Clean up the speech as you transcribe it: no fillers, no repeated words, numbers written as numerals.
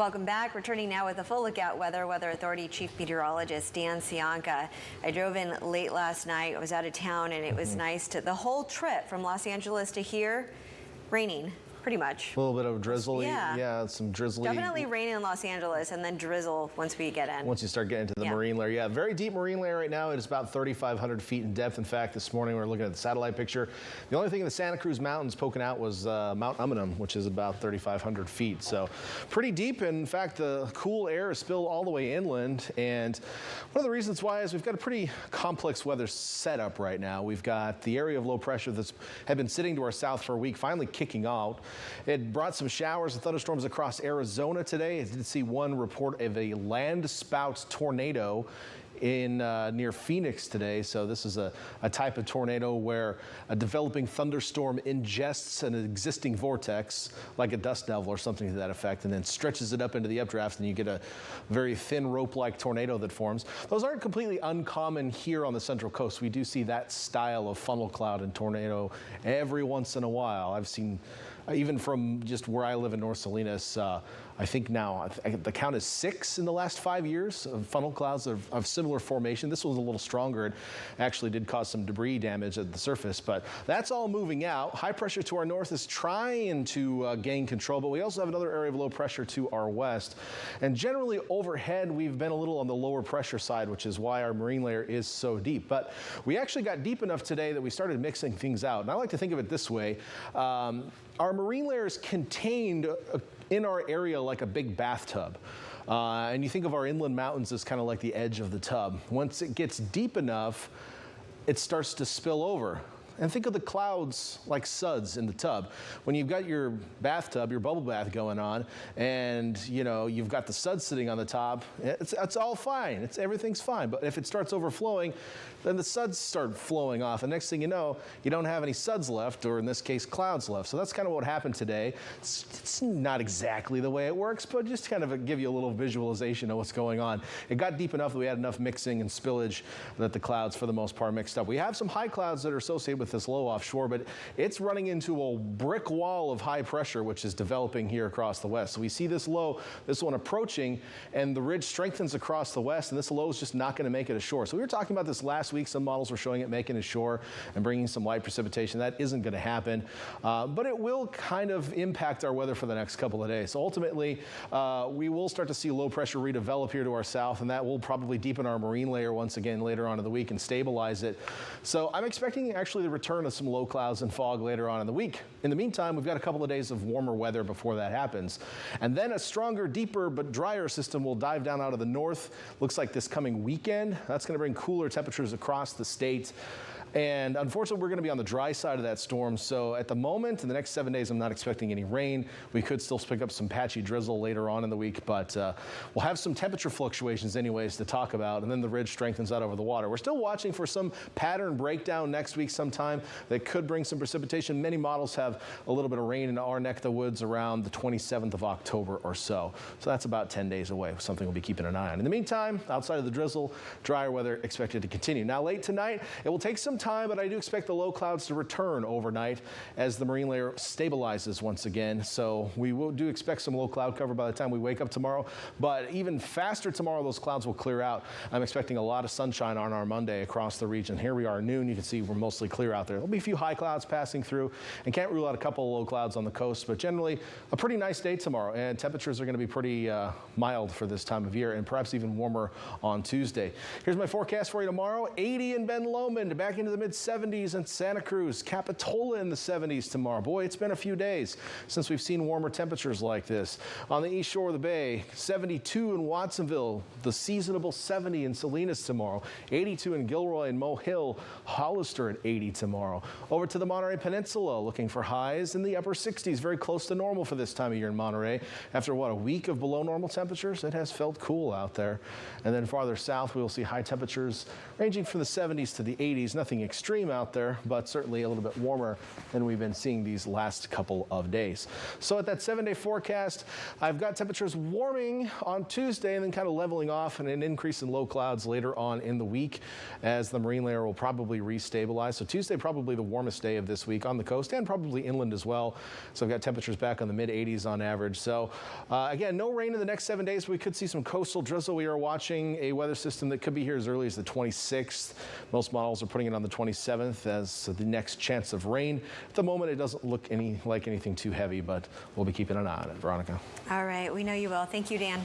Welcome back. Returning now with a full look at Weather Authority Chief Meteorologist Dan Cianca. I drove in late last night. I was out of town, and it was nice to the whole trip from Los Angeles to here, raining. Pretty much. A little bit of drizzly. Yeah, some drizzly. Definitely rain in Los Angeles and then drizzle once we get in. Once you start getting to the marine layer. Yeah, very deep marine layer right now. It is about 3,500 feet in depth. In fact, this morning we were looking at the satellite picture. The only thing in the Santa Cruz Mountains poking out was Mount Umunhum, which is about 3,500 feet. So pretty deep. In fact, the cool air is spilled all the way inland. And one of the reasons why is we've got a pretty complex weather setup right now. We've got the area of low pressure that's had been sitting to our south for a week, finally kicking out. It brought some showers and thunderstorms across Arizona today. I did see one report of a land spout tornado in near Phoenix today. So this is a type of tornado where a developing thunderstorm ingests an existing vortex, like a dust devil or something to that effect, and then stretches it up into the updraft, and you get a very thin rope-like tornado that forms. Those aren't completely uncommon here on the Central Coast. We do see that style of funnel cloud and tornado every once in a while. I've seen even from just where I live in North Salinas, I think now the count is 6 in the last 5 years of funnel clouds of similar formation. This was a little stronger. It actually did cause some debris damage at the surface, but that's all moving out. High pressure to our north is trying to gain control, but we also have another area of low pressure to our west. And generally overhead, we've been a little on the lower pressure side, which is why our marine layer is so deep. But we actually got deep enough today that we started mixing things out. And I like to think of it this way. Our marine layer is contained in our area like a big bathtub. And you think of our inland mountains as kind of like the edge of the tub. Once it gets deep enough, it starts to spill over. And think of the clouds like suds in the tub. When you've got your bathtub, your bubble bath going on, and you've got the suds sitting on the top, it's all fine. Everything's fine. But if it starts overflowing, then the suds start flowing off. And next thing you know, you don't have any suds left, or in this case, clouds left. So that's kind of what happened today. It's not exactly the way it works, but just kind of give you a little visualization of what's going on. It got deep enough that we had enough mixing and spillage that the clouds, for the most part, mixed up. We have some high clouds that are associated with this low offshore, but it's running into a brick wall of high pressure, which is developing here across the west. So we see this low, this one approaching, and the ridge strengthens across the west, and this low is just not going to make it ashore. So we were talking about this last week. Some models were showing it making it ashore and bringing some light precipitation. That isn't going to happen, but it will kind of impact our weather for the next couple of days. So ultimately, we will start to see low pressure redevelop here to our south, and that will probably deepen our marine layer once again later on in the week and stabilize it. So I'm expecting actually the return of some low clouds and fog later on in the week. In the meantime, we've got a couple of days of warmer weather before that happens. And then a stronger, deeper, but drier system will dive down out of the north. Looks like this coming weekend. That's going to bring cooler temperatures across the state. And unfortunately, we're going to be on the dry side of that storm. So at the moment, in the next 7 days, I'm not expecting any rain. We could still pick up some patchy drizzle later on in the week, but we'll have some temperature fluctuations anyways to talk about, and then the ridge strengthens out over the water. We're still watching for some pattern breakdown next week sometime that could bring some precipitation. Many models have a little bit of rain in our neck of the woods around the 27th of October or so. So that's about 10 days away, something we'll be keeping an eye on. In the meantime, outside of the drizzle, drier weather expected to continue. Now late tonight, it will take some time, but I do expect the low clouds to return overnight as the marine layer stabilizes once again. So we do expect some low cloud cover by the time we wake up tomorrow, but even faster tomorrow, those clouds will clear out. I'm expecting a lot of sunshine on our Monday across the region. Here we are noon. You can see we're mostly clear out there. There'll be a few high clouds passing through, and can't rule out a couple of low clouds on the coast, but generally a pretty nice day tomorrow, and temperatures are going to be pretty mild for this time of year, and perhaps even warmer on Tuesday. Here's my forecast for you tomorrow. 80 in Ben Lomond, back into the mid-70s in Santa Cruz. Capitola in the 70s tomorrow. Boy, it's been a few days since we've seen warmer temperatures like this. On the east shore of the bay, 72 in Watsonville, the seasonable 70 in Salinas tomorrow, 82 in Gilroy and Moe Hill, Hollister at 80 tomorrow. Over to the Monterey Peninsula, looking for highs in the upper 60s, very close to normal for this time of year in Monterey. After what, a week of below normal temperatures, it has felt cool out there. And then farther south, we will see high temperatures ranging from the 70s to the 80s, nothing nothing extreme out there, but certainly a little bit warmer than we've been seeing these last couple of days. So at that 7-day forecast, I've got temperatures warming on Tuesday and then kind of leveling off, and an increase in low clouds later on in the week as the marine layer will probably restabilize. So Tuesday probably the warmest day of this week on the coast and probably inland as well. So I've got temperatures back on the mid-80s on average. So again, no rain in the next 7 days, but we could see some coastal drizzle. We are watching a weather system that could be here as early as the 26th. Most models are putting it on the 27th as the next chance of rain. At the moment, it doesn't look like anything too heavy, but we'll be keeping an eye on it. Veronica. All right, we know you will. Thank you, Dan.